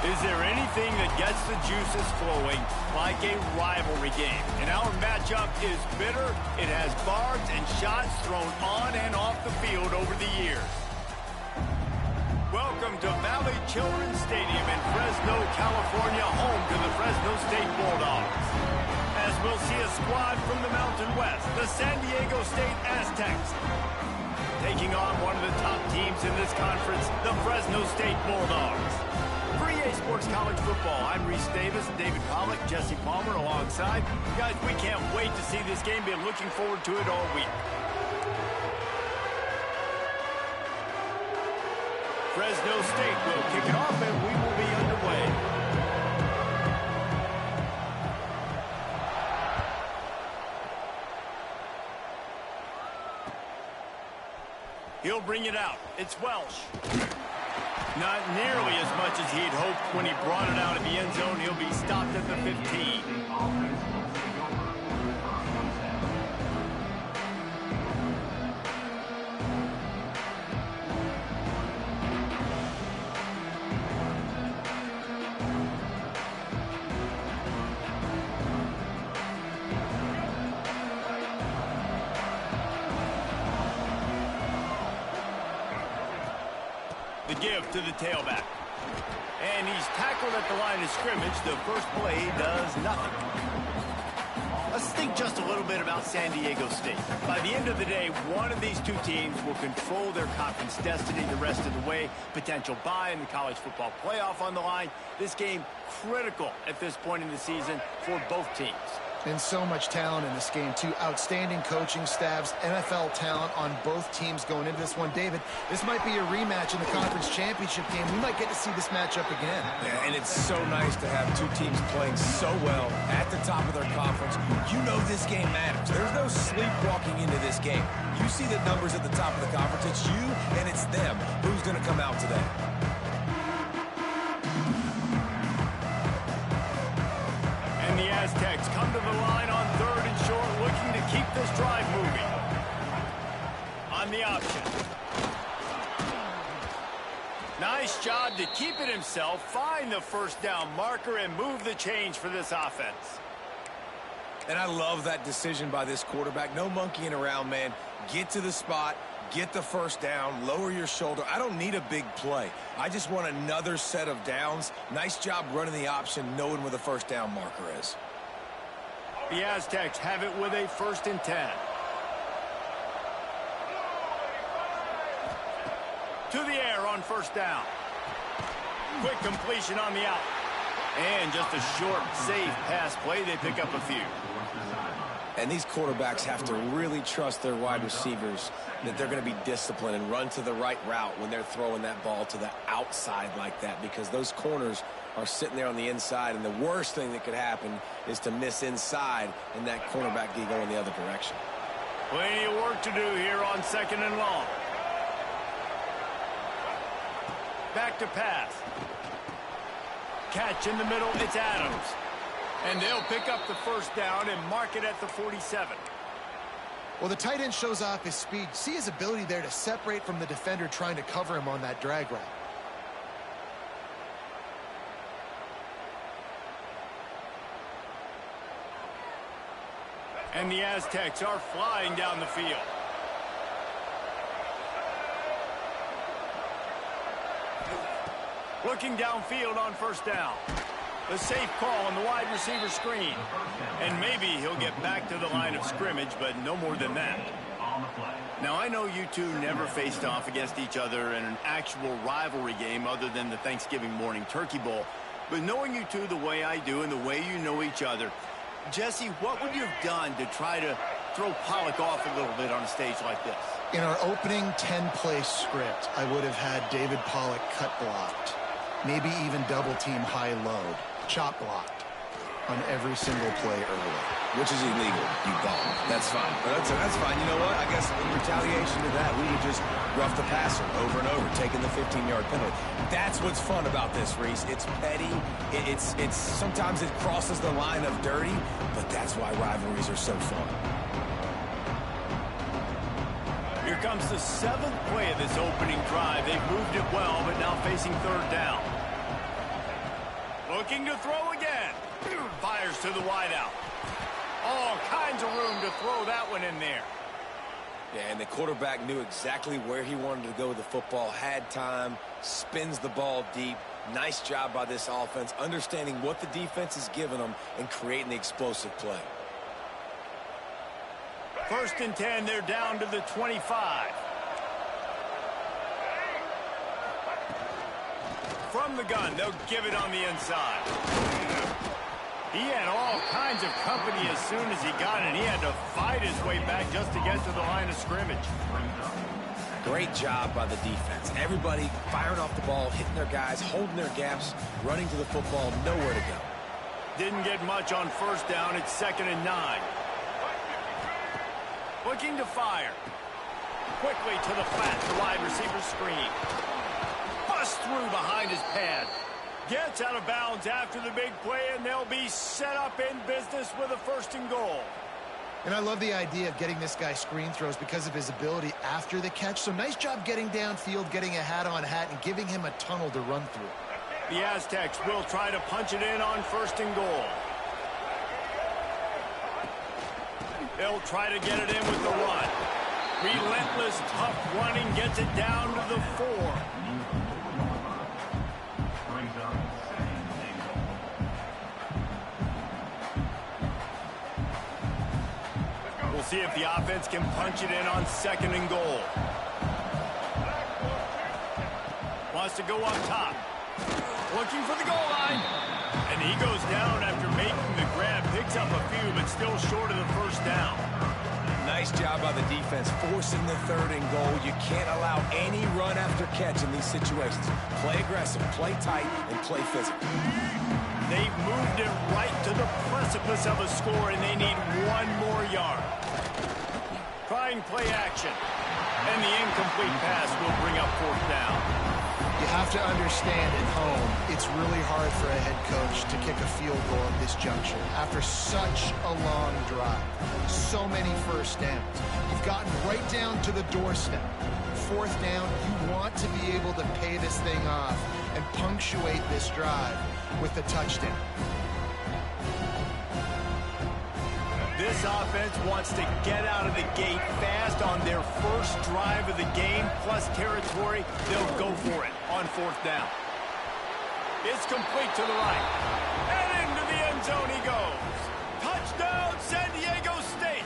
Is there anything that gets the juices flowing like a rivalry game? And our matchup is bitter. It has barbs and shots thrown on and off the field over the years. Welcome to Valley Children's Stadium in Fresno, California, home to the Fresno State Bulldogs. As we'll see a squad from the Mountain West, the San Diego State Aztecs, taking on one of the top teams in this conference, the Fresno State Bulldogs. For EA Sports College Football, I'm Reese Davis, David Pollock, Jesse Palmer alongside. Guys, we can't wait to see this game. Been looking forward to it all week. Fresno State will kick it off, and we will be underway. He'll bring it out. It's Welsh. Not nearly as much as he'd hoped when he brought it out of the end zone. He'll be stopped at the 15. The give to the tailback. And he's tackled at the line of scrimmage. The first play does nothing. Let's think just a little bit about San Diego State. By the end of the day, one of these two teams will control their conference destiny the rest of the way. Potential bye in the college football playoff on the line. This game critical at this point in the season for both teams. And so much talent in this game, too. Outstanding coaching staffs, NFL talent on both teams going into this one. David, this might be a rematch in the conference championship game. We might get to see this matchup again. Yeah, and it's so nice to have two teams playing so well at the top of their conference. You know this game matters. There's no sleepwalking into this game. You see the numbers at the top of the conference. It's you and it's them. Who's going to come out today? The Aztecs come to the line on 3rd and short, looking to keep this drive moving. On the option. Nice job to keep it himself, find the first down marker, and move the change for this offense. And I love that decision by this quarterback. No monkeying around, man. Get to the spot. Get the first down, lower your shoulder. I don't need a big play. I just want another set of downs. Nice job running the option, knowing where the first down marker is. The Aztecs have it with a 1st and 10. To the air on first down. Quick completion on the out. And just a short, safe pass play. They pick up a few. And these quarterbacks have to really trust their wide receivers that they're going to be disciplined and run to the right route when they're throwing that ball to the outside like that, because those corners are sitting there on the inside, and the worst thing that could happen is to miss inside and that cornerback get going the other direction. Plenty of work to do here on 2nd and long. Back to pass. Catch in the middle, it's Adams. And they'll pick up the first down and mark it at the 47. Well, the tight end shows off his speed. See his ability there to separate from the defender trying to cover him on that drag route. And the Aztecs are flying down the field. Looking downfield on first down. The safe call on the wide receiver screen. And maybe he'll get back to the line of scrimmage, but no more than that. Now, I know you two never faced off against each other in an actual rivalry game other than the Thanksgiving morning Turkey Bowl. But knowing you two the way I do and the way you know each other, Jesse, what would you have done to try to throw Pollock off a little bit on a stage like this? In our opening 10-play script, I would have had David Pollock cut blocked. Maybe even double-team high-load. Chop blocked on every single play early. Which is illegal, you bum. That's fine. But that's fine. You know what? I guess in retaliation to that, we would just rough the passer over and over, taking the 15-yard penalty. That's what's fun about this, Reese. It's petty. It's sometimes it crosses the line of dirty, but that's why rivalries are so fun. Here comes the 7th play of this opening drive. They've moved it well, but now facing 3rd down. Looking to throw again. Fires to the wideout. All kinds of room to throw that one in there. Yeah, and the quarterback knew exactly where he wanted to go with the football, had time, spins the ball deep. Nice job by this offense, understanding what the defense is giving them and creating the explosive play. 1st and 10, they're down to the 25. From the gun, they'll give it on the inside. He had all kinds of company as soon as he got it. He had to fight his way back just to get to the line of scrimmage. Great job by the defense. Everybody firing off the ball, hitting their guys, holding their gaps, running to the football, nowhere to go. Didn't get much on 1st down. It's 2nd and 9. Looking to fire. Quickly to the flat, the wide receiver screen. Bust through behind his pad. Gets out of bounds after the big play, and they'll be set up in business with a 1st and goal. And I love the idea of getting this guy screen throws because of his ability after the catch. So nice job getting downfield, getting a hat-on-hat, and giving him a tunnel to run through. The Aztecs will try to punch it in on 1st and goal. They'll try to get it in with the run. Relentless, tough running gets it down to the 4. We'll see if the offense can punch it in on 2nd and goal. Wants to go up top. Looking for the goal line. And he goes down after making the grab. Picks up a few, but still short of the 1st down. Nice job by the defense, forcing the 3rd and goal. You can't allow any run after catch in these situations. Play aggressive, play tight, and play physical. They've moved it right to the precipice of a score, and they need 1 more yard. Trying play action. And the incomplete pass will bring up 4th down. You have to understand at home, it's really hard for a head coach to kick a field goal at this juncture. After such a long drive, so many 1st downs. You've gotten right down to the doorstep. 4th down, you want to be able to pay this thing off and punctuate this drive with a touchdown. This offense wants to get out of the gate fast on their 1st drive of the game, plus territory. They'll go for it on 4th down. It's complete to the right. And into the end zone he goes. Touchdown, San Diego State.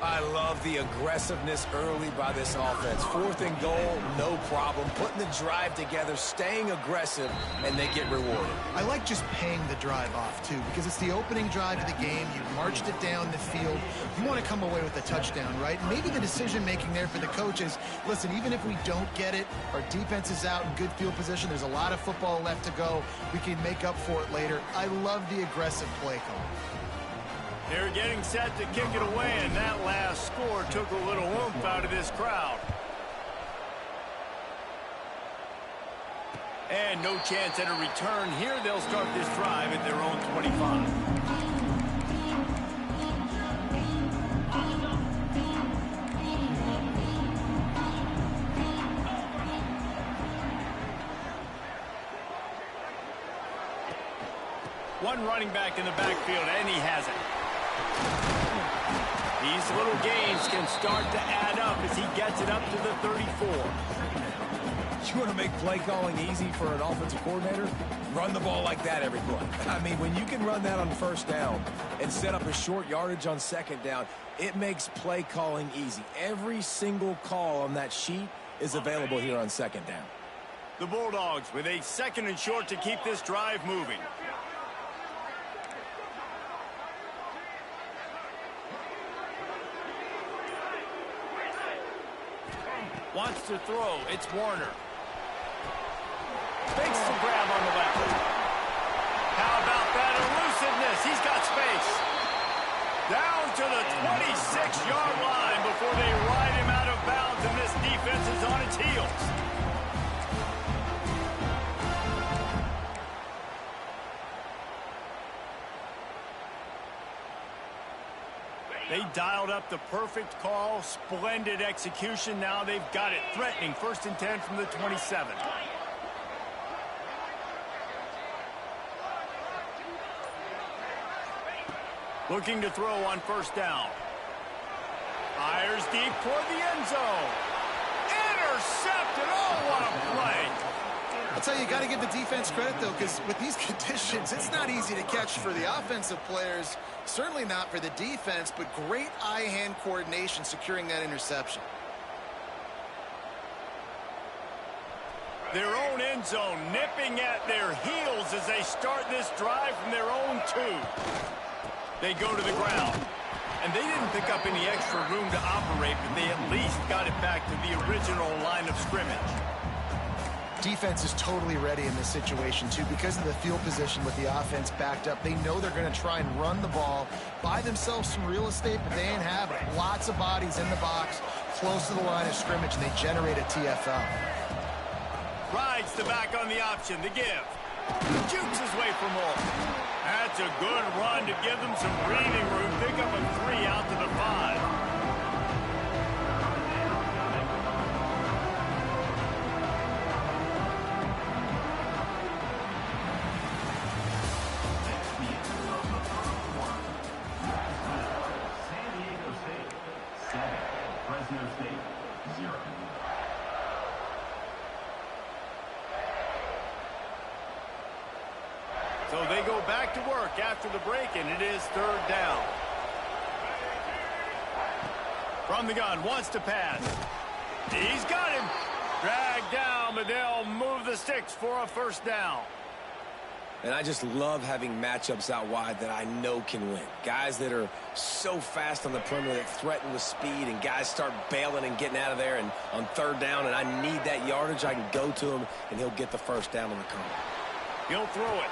I love the aggressiveness early by this offense. 4th and goal, no problem. Putting the drive together, staying aggressive, and they get rewarded. I like just paying the drive off, too, because it's the opening drive of the game. You marched it down the field. You want to come away with a touchdown, right? Maybe the decision-making there for the coaches, listen, even if we don't get it, our defense is out in good field position. There's a lot of football left to go. We can make up for it later. I love the aggressive play call. They're getting set to kick it away, and that last score took a little oomph out of this crowd. And no chance at a return here. They'll start this drive at their own 25. One running back in the backfield, and he has it. These little gains can start to add up as he gets it up to the 34. You want to make play calling easy for an offensive coordinator? Run the ball like that every play. I mean, when you can run that on 1st down and set up a short yardage on 2nd down, it makes play calling easy. Every single call on that sheet is available here on 2nd down. The Bulldogs with a 2nd and short to keep this drive moving. Wants to throw. It's Warner. Fakes the grab on the left. How about that elusiveness? He's got space. Down to the 26-yard line before they ride him out of bounds, and this defense is on its heels. They dialed up the perfect call, splendid execution. Now they've got it threatening. 1st and 10 from the 27. Looking to throw on first down. Fires deep toward the end zone. Intercepted. Oh, what a play. I'll tell you, you got to give the defense credit, though, because with these conditions, it's not easy to catch for the offensive players. Certainly not for the defense, but great eye-hand coordination securing that interception. Their own end zone nipping at their heels as they start this drive from their own 2. They go to the ground. And they didn't pick up any extra room to operate, but they at least got it back to the original line of scrimmage. Defense is totally ready in this situation, too, because of the field position with the offense backed up. They know they're going to try and run the ball, buy themselves some real estate, but they ain't have it. Lots of bodies in the box, close to the line of scrimmage, and they generate a TFL. Rides the back on the option, the give. Jukes his way for more. That's a good run to give them some breathing room. Pick up a 3 out to the 5. So they go back to work after the break, and it is third down. From the gun, wants to pass. He's got him. Dragged down, but they'll move the sticks for a first down. And I just love having matchups out wide that I know can win. Guys that are so fast on the perimeter that threaten with speed, and guys start bailing and getting out of there. And on third down, and I need that yardage, I can go to him, and he'll get the first down on the corner. He'll throw it.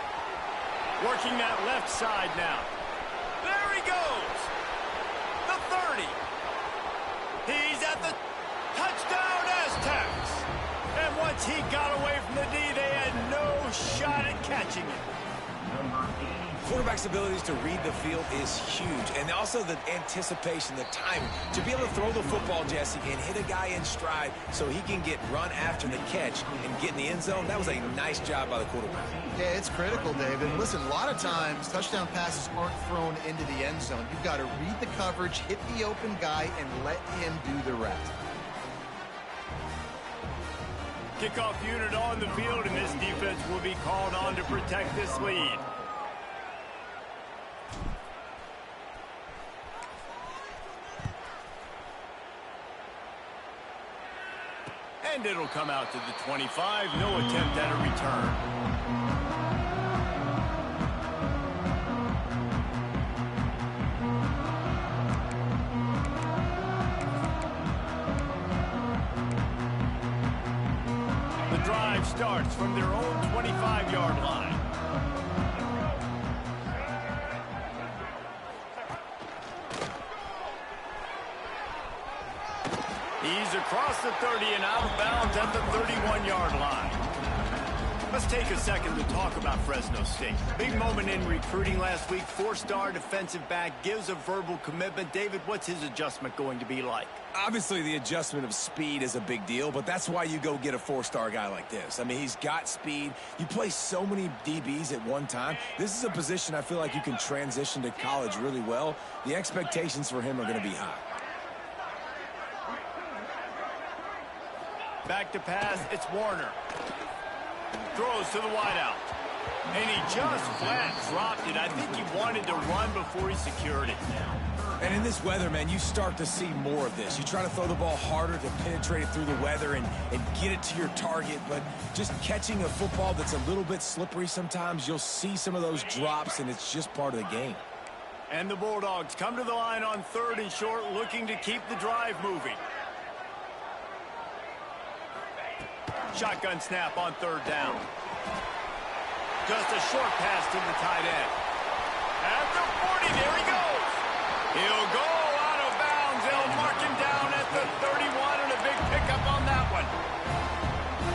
Working that left side now. There he goes. The 30. He's at the touchdown Aztecs. And once he got away from the D, they had no shot at catching it. Quarterback's abilities to read the field is huge. And also the anticipation, the timing. To be able to throw the football, Jesse, and hit a guy in stride so he can get run after the catch and get in the end zone, that was a nice job by the quarterback. Yeah, it's critical, Dave. And listen, a lot of times touchdown passes aren't thrown into the end zone. You've got to read the coverage, hit the open guy, and let him do the rest. Kickoff unit on the field, and this defense will be called on to protect this lead. And it'll come out to the 25. No attempt at a return. The drive starts from their own 25-yard line. He's across the 30 and out of bounds at the 31-yard line. Let's take a second to talk about Fresno State. Big moment in recruiting last week. 4-star defensive back gives a verbal commitment. David, what's his adjustment going to be like? Obviously, the adjustment of speed is a big deal, but that's why you go get a 4-star guy like this. I mean, he's got speed. You play so many DBs at one time. This is a position I feel like you can transition to college really well. The expectations for him are going to be high. Back to pass, it's Warner. Throws to the wideout. And he just flat dropped it. I think he wanted to run before he secured it. And in this weather, man, you start to see more of this. You try to throw the ball harder to penetrate it through the weather and get it to your target, but just catching a football that's a little bit slippery sometimes, you'll see some of those drops, and it's just part of the game. And the Bulldogs come to the line on 3rd and short, looking to keep the drive moving. Shotgun snap on 3rd down. Just a short pass to the tight end. At the 40, there he goes. He'll go out of bounds. They'll mark him down at the 31, and a big pickup on that one.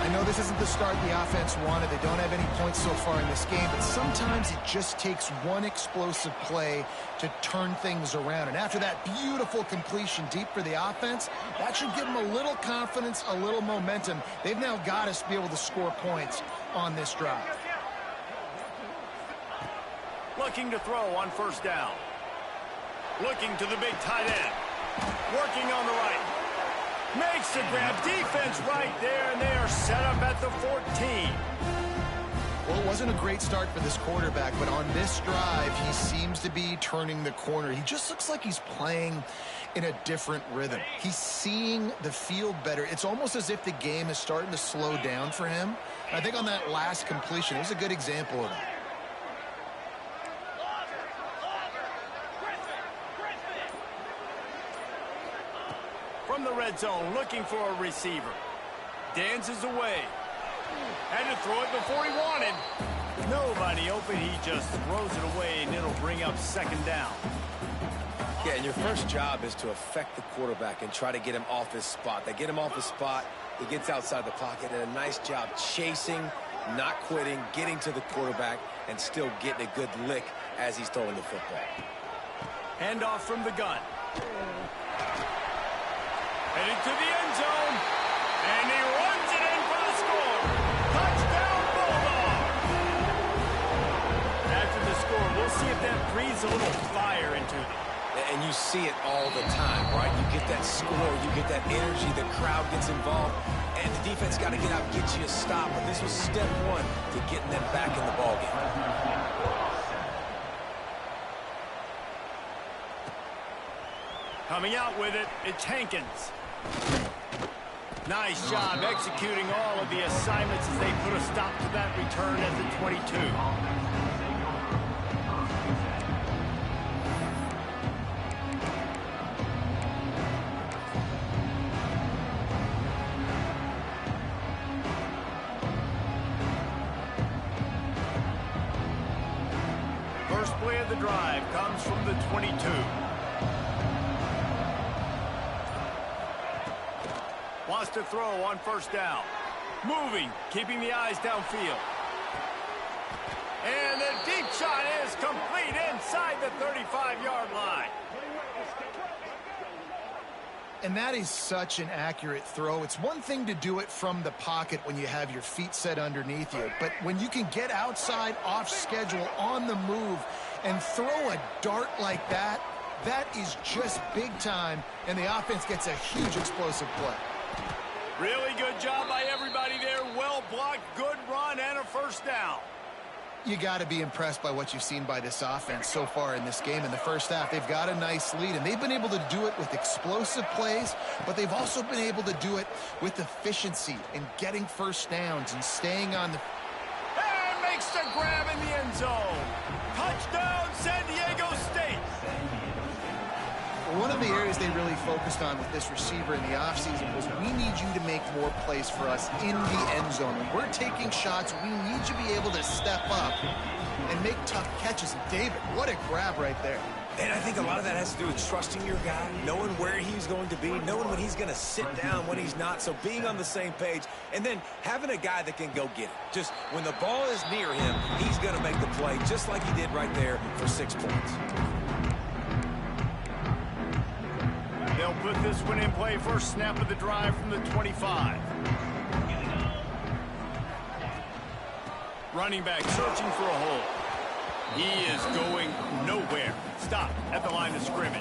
I know this isn't the start the offense wanted. They don't have any points so far in this game, but sometimes it just takes one explosive play to turn things around. And after that beautiful completion deep for the offense, that should give them a little confidence, a little momentum. They've now got to be able to score points on this drive. Looking to throw on 1st down. Looking to the big tight end. Working on the right. Makes the grab. Defense right there, and they are set up at the 14. Well, it wasn't a great start for this quarterback, but on this drive, he seems to be turning the corner. He just looks like he's playing in a different rhythm. He's seeing the field better. It's almost as if the game is starting to slow down for him. I think on that last completion, it was a good example of that. From the red zone, looking for a receiver. Dances away. Had to throw it before he wanted. Nobody open. He just throws it away, and it'll bring up second down. Yeah, and your first job is to affect the quarterback and try to get him off his spot. They get him off his spot. He gets outside the pocket, and a nice job chasing, not quitting, getting to the quarterback, and still getting a good lick as he's throwing the football. Handoff from the gun. Headed to the end zone, and he runs it in for the score. Touchdown, Bulldogs! After the score, we'll see if that breathes a little fire into them. And you see it all the time, right? You get that score, you get that energy, the crowd gets involved, and the defense got to get out and get you a stop. But this was step one to getting them back in the ballgame. Coming out with it, it's Hankins. Nice job executing all of the assignments as they put a stop to that return at the 22. First play of the drive comes from the 22. Wants to throw on first down. Moving, keeping the eyes downfield. And the deep shot is complete inside the 35-yard line. And that is such an accurate throw. It's one thing to do it from the pocket when you have your feet set underneath you, but when you can get outside, off schedule, on the move, and throw a dart like that, that is just big time, and the offense gets a huge explosive play. Really good job by everybody there. Well blocked, good run, and a first down. You got to be impressed by what you've seen by this offense so far in this game. In the first half, they've got a nice lead, and they've been able to do it with explosive plays, but they've also been able to do it with efficiency and getting first downs and staying on the... And makes the grab in the end zone. Touchdown, San Diego State. One of the areas they really focused on with this receiver in the offseason was we need you to make more plays for us in the end zone. When we're taking shots, we need you to be able to step up and make tough catches. And David, what a grab right there. And I think a lot of that has to do with trusting your guy, knowing where he's going to be, knowing when he's going to sit down, when he's not, so being on the same page, and then having a guy that can go get it. Just when the ball is near him, he's going to make the play, just like he did right there for 6 points. They'll put this one in play. First snap of the drive from the 25. Running back searching for a hole. He is going nowhere. Stop at the line of scrimmage.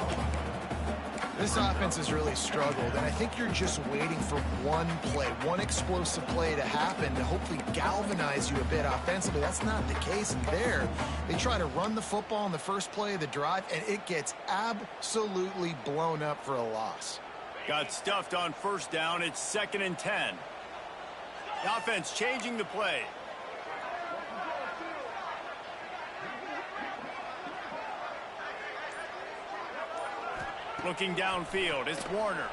This offense has really struggled, and I think you're just waiting for one play, one explosive play to happen to hopefully galvanize you a bit offensively. That's not the case. And there, they try to run the football in the first play of the drive, and it gets absolutely blown up for a loss. Got stuffed on first down. It's 2nd and 10. The offense changing the play. Looking downfield, it's Warner.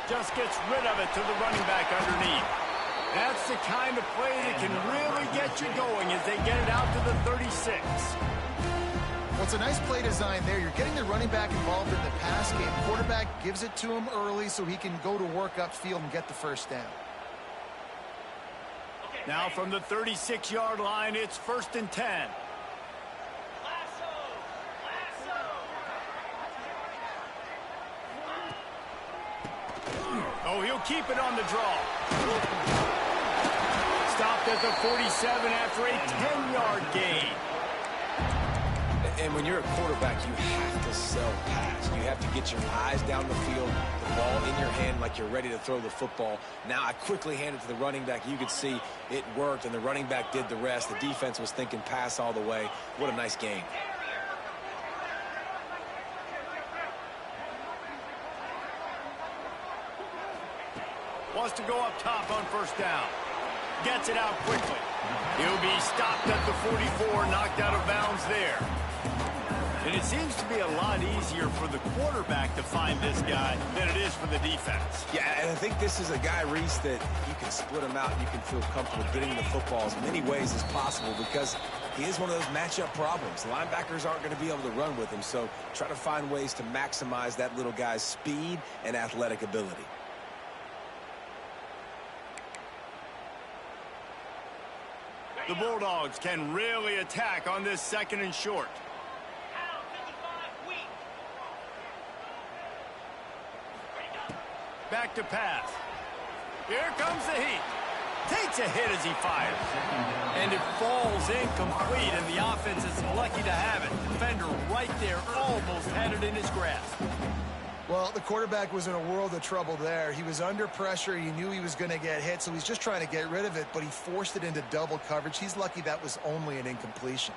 Just gets rid of it to the running back underneath. That's the kind of play that can really get you going as they get it out to the 36. Well, it's a nice play design there. You're getting the running back involved in the pass game. Quarterback gives it to him early so he can go to work upfield and get the first down. Now from the 36-yard line, it's 1st and 10. Oh, he'll keep it on the draw. Stopped at the 47 after a 10-yard gain. And when you're a quarterback, you have to sell pass. You have to get your eyes down the field, the ball in your hand like you're ready to throw the football. Now I quickly hand it to the running back. You could see it worked, and the running back did the rest. The defense was thinking pass all the way. What a nice game. Wants to go up top on first down. Gets it out quickly. He'll be stopped at the 44, knocked out of bounds there. And it seems to be a lot easier for the quarterback to find this guy than it is for the defense. Yeah, and I think this is a guy, Reese, that you can split him out and you can feel comfortable getting the football as many ways as possible because he is one of those matchup problems. Linebackers aren't going to be able to run with him, so try to find ways to maximize that little guy's speed and athletic ability. The Bulldogs can really attack on this 2nd and short. Back to pass. Here comes the heat. Takes a hit as he fires. And it falls incomplete, and the offense is lucky to have it. Defender right there almost had it in his grasp. Well, the quarterback was in a world of trouble there. He was under pressure. He knew he was going to get hit, so he's just trying to get rid of it, but he forced it into double coverage. He's lucky that was only an incompletion.